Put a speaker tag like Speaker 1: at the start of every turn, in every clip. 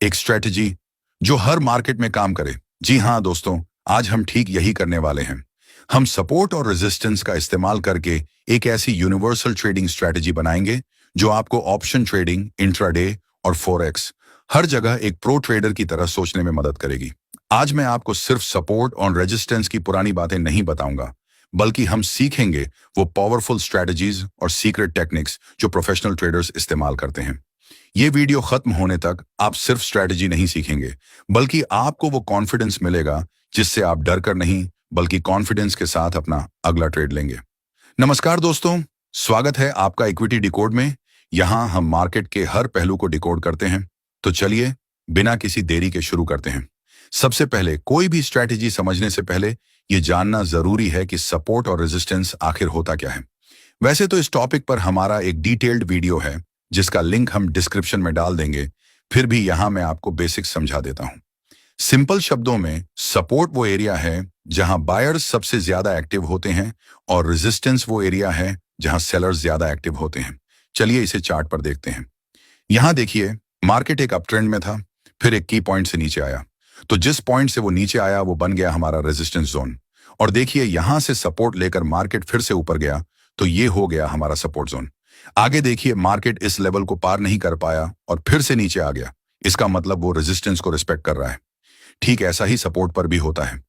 Speaker 1: एक स्ट्रेटजी जो हर मार्केट में काम करे। जी हाँ दोस्तों, आज हम ठीक यही करने वाले हैं। हम सपोर्ट और रेजिस्टेंस का इस्तेमाल करके एक ऐसी यूनिवर्सल ट्रेडिंग स्ट्रेटजी बनाएंगे जो आपको ऑप्शन ट्रेडिंग, इंट्राडे और फॉरेक्स हर जगह एक प्रो ट्रेडर की तरह सोचने में मदद करेगी। आज मैं आपको सिर्फ सपोर्ट और रेजिस्टेंस की पुरानी बातें नहीं बताऊंगा, बल्कि हम सीखेंगे वो पावरफुल स्ट्रेटजीज और सीक्रेट टेक्निक्स जो प्रोफेशनल ट्रेडर्स इस्तेमाल करते हैं। ये वीडियो खत्म होने तक आप सिर्फ स्ट्रेटजी नहीं सीखेंगे, बल्कि आपको वो कॉन्फिडेंस मिलेगा जिससे आप डर कर नहीं, बल्कि कॉन्फिडेंस के साथ अपना अगला ट्रेड लेंगे। नमस्कार दोस्तों, स्वागत है आपका इक्विटी डिकोड में। यहाँ हम मार्केट के हर पहलू को डिकोड करते हैं। तो चलिए बिना किसी देरी के शुरू करते हैं। सबसे पहले, कोई भी स्ट्रेटजी समझने से पहले ये जानना जरूरी है कि सपोर्ट और रेजिस्टेंस आखिर होता क्या है। वैसे तो इस टॉपिक पर हमारा एक डिटेल्ड वीडियो है जिसका लिंक हम डिस्क्रिप्शन में डाल देंगे, फिर भी यहां मैं आपको बेसिक्स समझा देता हूं। सिंपल शब्दों में, सपोर्ट वो एरिया है जहां बायर्स सबसे ज्यादा एक्टिव होते हैं और रेजिस्टेंस वो एरिया है जहां सेलर्स ज्यादा एक्टिव होते हैं। चलिए इसे चार्ट पर देखते हैं। यहां देखिए, मार्केट एक अप ट्रेंड में था, फिर एक की पॉइंट से नीचे आया। तो जिस पॉइंट से वो नीचे आया वो बन गया हमारा रेजिस्टेंस जोन। और देखिए, यहां से सपोर्ट लेकर मार्केट फिर से ऊपर गया, तो ये हो गया हमारा सपोर्ट जोन। आगे देखिए, मार्केट इस लेवल को पार नहीं कर पाया और फिर से नीचे आ गया। इसका मतलब वो रेजिस्टेंस को रिस्पेक्ट कर रहा है। ठीक ऐसा ही सपोर्ट पर भी होता है।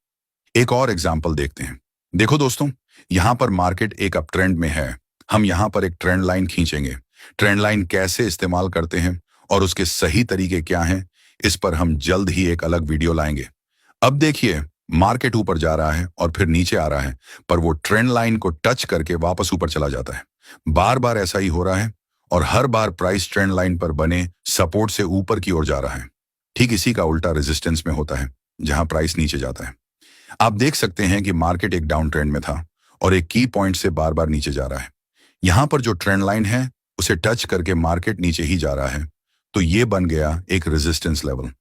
Speaker 1: एक और एग्जांपल देखते हैं। देखो दोस्तों, यहां पर मार्केट एक अप ट्रेंड में है। हम यहां पर एक ट्रेंड लाइन खींचेंगे। ट्रेंड लाइन कैसे इस्तेमाल करते हैं और उसके सही तरीके क्या हैं, इस पर हम जल्द ही एक अलग वीडियो लाएंगे। अब देखिए, मार्केट ऊपर जा रहा है और फिर नीचे आ रहा है, पर वो ट्रेंड लाइन को टच करके वापस ऊपर चला जाता है। बार बार ऐसा ही हो रहा है और हर बार प्राइस ट्रेंड लाइन पर बने सपोर्ट से ऊपर की ओर जा रहा है। ठीक इसी का उल्टा रेजिस्टेंस में होता है, जहां प्राइस नीचे जाता है। आप देख सकते हैं कि मार्केट एक डाउन ट्रेंड में था और एक की पॉइंट से बार बार नीचे जा रहा है। यहां पर जो ट्रेंड लाइन है उसे टच करके मार्केट नीचे ही जा रहा है, तो ये बन गया एक रेजिस्टेंस लेवल।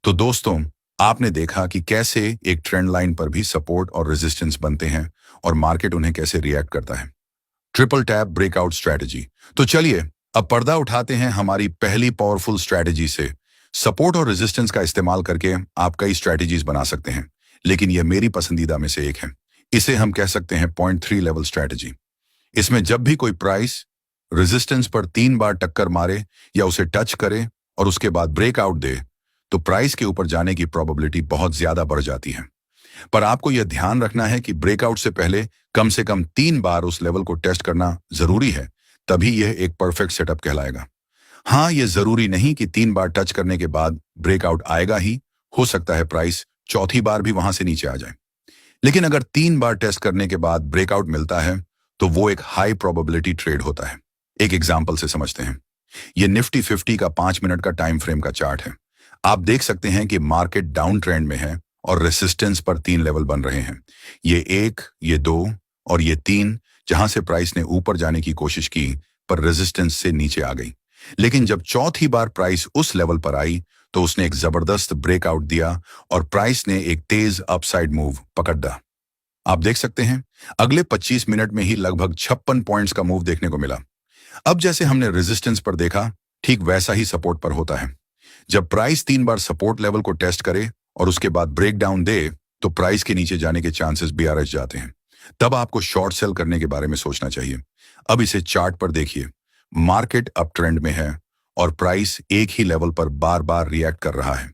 Speaker 1: तो दोस्तों, आपने देखा कि कैसे एक ट्रेंड लाइन पर भी सपोर्ट और रेजिस्टेंस बनते हैं और मार्केट उन्हें कैसे रिएक्ट करता है। Triple tap breakout strategy. तो चलिए अब पर्दा उठाते हैं हमारी पहली पावरफुल स्ट्रेटजी से। सपोर्ट और रेजिस्टेंस का इस्तेमाल करके आप कई स्ट्रेटजीज बना सकते हैं, लेकिन यह मेरी पसंदीदा में से एक है। इसे हम कह सकते हैं 0.3 लेवल स्ट्रेटजी। इसमें जब भी कोई प्राइस रेजिस्टेंस पर 3 बार टक्कर मारे या उसे टच करे और उसके बाद ब्रेकआउट दे, तो प्राइस के ऊपर जाने की प्रोबेबिलिटी बहुत ज्यादा बढ़ जाती है। पर आपको यह ध्यान रखना है कि ब्रेकआउट से कम 3 बार उस लेवल को टेस्ट करना जरूरी है, तभी यह एक परफेक्ट सेटअप कहलाएगा। हाँ, यह जरूरी नहीं कि 3 बार टच करने के बाद ब्रेकआउट आएगा ही। हो सकता है प्राइस चौथी बार भी वहां से नीचे आ जाए। लेकिन अगर 3 बार टेस्ट करने के बाद ब्रेकआउट मिलता है, तो वो एक हाई प्रोबेबिलिटी ट्रेड होता है। एक एग्जाम्पल से समझते हैं। यह निफ्टी 50 का 5 मिनट का टाइम फ्रेम का चार्ट है। आप देख सकते हैं कि मार्केट डाउन ट्रेंड में है और रेसिस्टेंस पर 3 लेवल बन रहे हैं। ये 1, ये 2 और ये 3, जहां से प्राइस ने ऊपर जाने की कोशिश की पर रेजिस्टेंस से नीचे आ गई। लेकिन जब चौथी बार प्राइस उस लेवल पर आई, तो उसने एक जबरदस्त ब्रेकआउट दिया और प्राइस ने एक तेज अपसाइड मूव पकड़ दा। आप देख सकते हैं, अगले 25 मिनट में ही लगभग 56 पॉइंट्स का मूव देखने को मिला। अब जैसे हमने रेजिस्टेंस पर देखा, ठीक वैसा ही सपोर्ट पर होता है। जब प्राइस 3 बार सपोर्ट लेवल को टेस्ट करे और उसके बाद ब्रेकडाउन दे, तो प्राइस के नीचे जाने के चांसेस BRH जाते हैं। तब आपको शॉर्ट सेल करने के बारे में सोचना चाहिए। अब इसे चार्ट पर देखिए। मार्केट अप ट्रेंड में है और प्राइस एक ही लेवल पर बार बार रिएक्ट कर रहा है।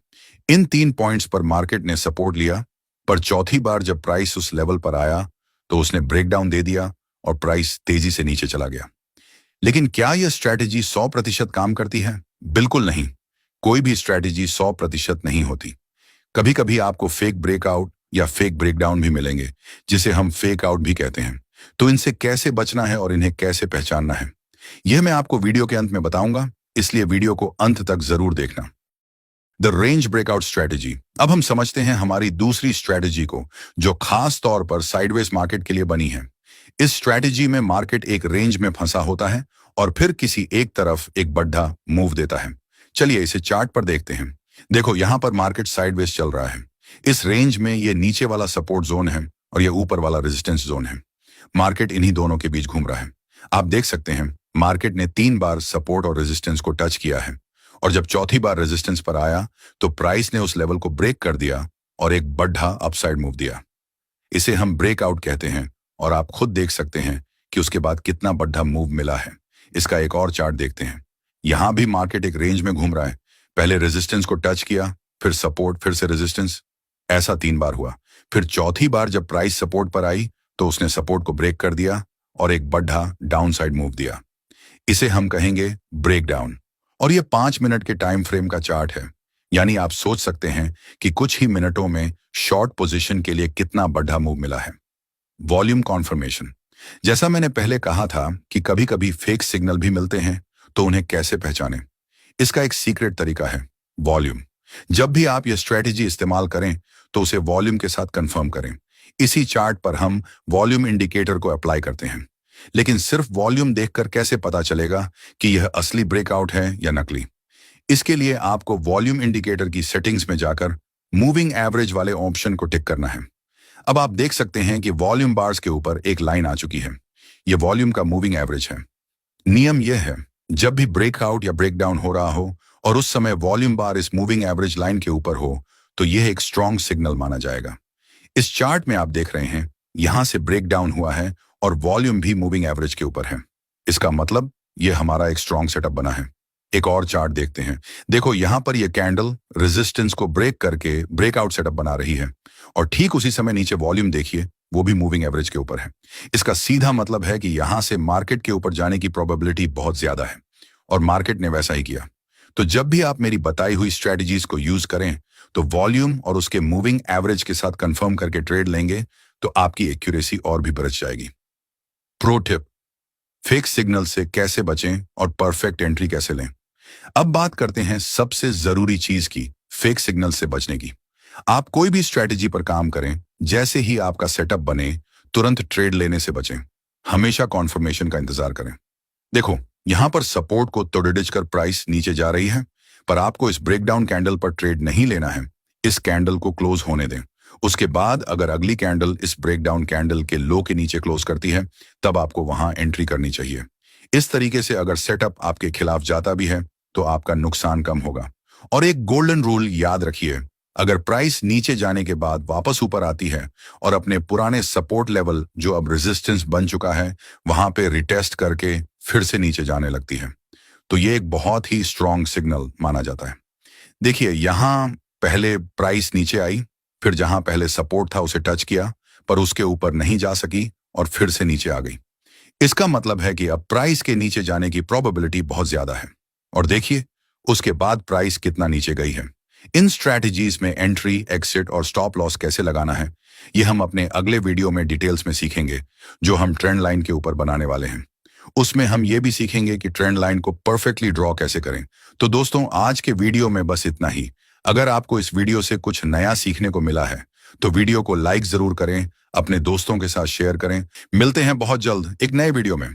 Speaker 1: इन 3 पॉइंट्स पर मार्केट ने सपोर्ट लिया, पर चौथी बार जब प्राइस उस लेवल पर आया, तो उसने ब्रेकडाउन दे दिया और प्राइस तेजी से नीचे चला गया। लेकिन क्या यह स्ट्रैटेजी 100% काम करती है? बिल्कुल नहीं। कोई भी स्ट्रैटेजी 100% नहीं होती। कभी कभी आपको फेक ब्रेकआउट या फेक ब्रेकडाउन भी मिलेंगे, जिसे हम फेक आउट भी कहते हैं। तो इनसे कैसे बचना है और इन्हें कैसे पहचानना है, यह मैं आपको वीडियो के अंत में बताऊंगा, इसलिए वीडियो को अंत तक जरूर देखना। The range breakout strategy. अब हम समझते हैं हमारी दूसरी स्ट्रैटेजी को, जो खास तौर पर साइडवेज मार्केट के लिए बनी है। इस स्ट्रैटेजी में मार्केट एक रेंज में फंसा होता है और फिर किसी एक तरफ एक बढ़ा मूव देता है। चलिए इसे चार्ट पर देखते हैं। देखो, यहां पर मार्केट साइडवेज चल रहा है। इस रेंज में ये नीचे वाला सपोर्ट जोन है और ये ऊपर वाला रेजिस्टेंस जोन है। मार्केट इन्हीं दोनों के बीच घूम रहा है। आप देख सकते हैं, मार्केट ने 3 बार सपोर्ट और रेजिस्टेंस को टच किया है और जब चौथी बार रेजिस्टेंस पर आया तो प्राइस ने उस लेवल को ब्रेक कर दिया और एक बढ़ा अपसाइड मूव दिया। इसे हम ब्रेकआउट कहते हैं और आप खुद देख सकते हैं कि उसके बाद कितना बढ़ा मूव मिला है। इसका एक और चार्ट देखते हैं। यहां भी मार्केट एक रेंज में घूम रहा है। पहले रेजिस्टेंस को टच किया, फिर सपोर्ट, फिर से रेजिस्टेंस। ऐसा 3 बार हुआ। फिर चौथी बार जब प्राइस सपोर्ट पर आई तो उसने सपोर्ट को ब्रेक कर दिया और एक बढ़ा डाउनसाइड मूव दिया। इसे हम कहेंगे ब्रेकडाउन। और ये 5 मिनट के टाइम फ्रेम का चार्ट है। यानी आप सोच सकते हैं कि कुछ ही मिनटों में शॉर्ट पोजीशन के लिए कितना बढ़ा मूव मिला है। Volume conformation. जैसा मैंने पहले कहा था कि कभी कभी फेक सिग्नल भी मिलते हैं, तो उन्हें कैसे पहचानें? इसका एक सीक्रेट तरीका है, वॉल्यूम। जब भी आप यह स्ट्रेटेजी इस्तेमाल करें तो उसे वॉल्यूम के साथ कंफर्म करें। इसी चार्ट पर हम वॉल्यूम इंडिकेटर को अप्लाई करते हैं। लेकिन सिर्फ वॉल्यूम देखकर कैसे पता चलेगा कि यह असली ब्रेकआउट है या नकली? इसके लिए आपको वॉल्यूम इंडिकेटर की सेटिंग्स में जाकर मूविंग एवरेज वाले ऑप्शन को टिक करना है। अब आप देख सकते हैं कि वॉल्यूम बार्स के ऊपर एक लाइन आ चुकी है। यह वॉल्यूम का मूविंग एवरेज है। नियम यह है, जब भी ब्रेकआउट या ब्रेकडाउन हो रहा हो और उस समय वॉल्यूम बार इस मूविंग एवरेज लाइन के ऊपर हो तो यह एक स्ट्रॉन्ग सिग्नल माना जाएगा। इस चार्ट में आप देख रहे हैं, यहां से ब्रेकडाउन हुआ है और वॉल्यूम भी मूविंग एवरेज के ऊपर है। इसका मतलब यह हमारा एक स्ट्रॉन्ग सेटअप बना है। एक और चार्ट देखते हैं। देखो, यहां पर यह कैंडल रेजिस्टेंस को ब्रेक करके ब्रेकआउट सेटअप बना रही है और ठीक उसी समय नीचे वॉल्यूम देखिए, वो भी मूविंग एवरेज के ऊपर है। इसका सीधा मतलब है कि यहां से मार्केट के ऊपर जाने की प्रोबेबिलिटी बहुत ज्यादा है और मार्केट ने वैसा ही किया। तो जब भी आप मेरी बताई हुई स्ट्रेटजीज को यूज करें तो वॉल्यूम और उसके मूविंग एवरेज के साथ कंफर्म करके ट्रेड लेंगे तो आपकी एक्यूरेसी और भी बरस जाएगी। प्रो टिप, फेक सिग्नल से कैसे बचें और परफेक्ट एंट्री कैसे लें। अब बात करते हैं सबसे जरूरी चीज की, फेक सिग्नल से बचने की। आप कोई भी स्ट्रेटजी पर काम करें, जैसे ही आपका सेटअप बने तुरंत ट्रेड लेने से बचें। हमेशा कॉन्फर्मेशन का इंतजार करें। देखो, यहां पर सपोर्ट को तोड़िड़ कर प्राइस नीचे जा रही है, पर आपको इस ब्रेकडाउन कैंडल पर ट्रेड नहीं लेना है। इस कैंडल को क्लोज होने दें। उसके बाद अगर अगली कैंडल इस ब्रेकडाउन कैंडल के लो के नीचे क्लोज करती है तब आपको वहां एंट्री करनी चाहिए। इस तरीके से अगर सेटअप आपके खिलाफ जाता भी है तो आपका नुकसान कम होगा। और एक गोल्डन रूल याद रखिए, अगर प्राइस नीचे जाने के बाद वापस ऊपर आती है और अपने पुराने सपोर्ट लेवल जो अब रेजिस्टेंस बन चुका है वहां पे रिटेस्ट करके फिर से नीचे जाने लगती है तो ये एक बहुत ही स्ट्रॉन्ग सिग्नल माना जाता है। देखिए, यहां पहले प्राइस नीचे आई, फिर जहां पहले सपोर्ट था उसे टच किया पर उसके ऊपर नहीं जा सकी और फिर से नीचे आ गई। इसका मतलब है कि अब प्राइस के नीचे जाने की प्रोबेबिलिटी बहुत ज्यादा है। और देखिए उसके बाद प्राइस कितना नीचे गई है। इन स्ट्रैटेजीज में एंट्री, एक्सिट और स्टॉप लॉस कैसे लगाना है ये हम अपने अगले वीडियो में डिटेल्स में सीखेंगे, जो हम ट्रेंड लाइन के ऊपर बनाने वाले हैं। उसमें हम ये भी सीखेंगे कि ट्रेंड लाइन को परफेक्टली ड्रॉ कैसे करें। तो दोस्तों, आज के वीडियो में बस इतना ही। अगर आपको इस वीडियो से कुछ नया सीखने को मिला है तो वीडियो को लाइक जरूर करें, अपने दोस्तों के साथ शेयर करें। मिलते हैं बहुत जल्द एक नए वीडियो में।